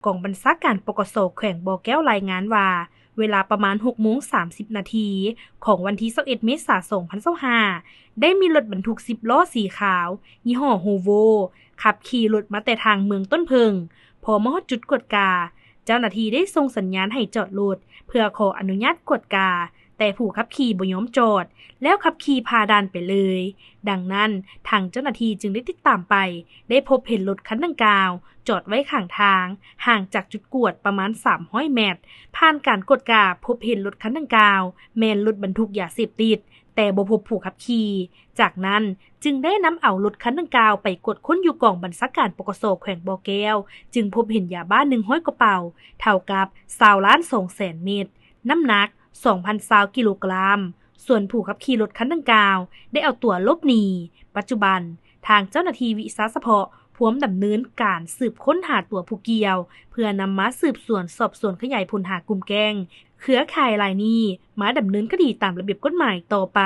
กองบัญชาการปกสแขวงบ่อแก้วรายงานว่าเวลาประมาณ 6:30 นาทีของวันที่ 21 เมษายน 2025ได้มีรถบรรทุก10ล้อสีขาวยี่ห้อโฮโวขับขี่รถมาแต่ทางเมืองต้นเพิงพอมาฮอดจุดกวดกาเจ้าหน้าที่ได้ส่งสัญญาณให้จอดรถเพื่อขออนุญาตกวดกาแต่ผู้ขับขี่บ่ยอมจอดแล้วขับขี่พาด่านไปเลยดังนั้นทางเจ้าหน้าที่จึงได้ติดตามไปได้พบเห็นรถคันดังกล่าวจอดไว้ข้างทางห่างจากจุดกวดประมาณ300 เมตรผ่านการกวดกาพบเห็นรถคันดังกล่าวแม่นรถบรรทุกยาเสพติดแต่บ่พบผู้ขับขี่จากนั้นจึงได้นำเอารถคันดังกล่าวไปกวดค้นอยู่กองบัญชาการปกสแขวงบ่อแก้วจึงพบเห็นยาบ้า100 กระเป๋าเท่ากับ20,200,000 เม็ดน้ำหนัก 2,020 กิโลกรัมส่วนผู้ขับขี่รถคันดังกล่าวได้เอาตัวหลบหนีปัจจุบันทางเจ้าหน้าที่วิสาสะเพาะพร้อมดำเนินการสืบค้นหาตัวผู้เกี่ยวเพื่อนำมาสืบสวนสอบสวนขยายผลหากลุ่มแก๊งเครือข่ายรายนี้มาดำเนินคดีตามระเบียบกฎหมายต่อไป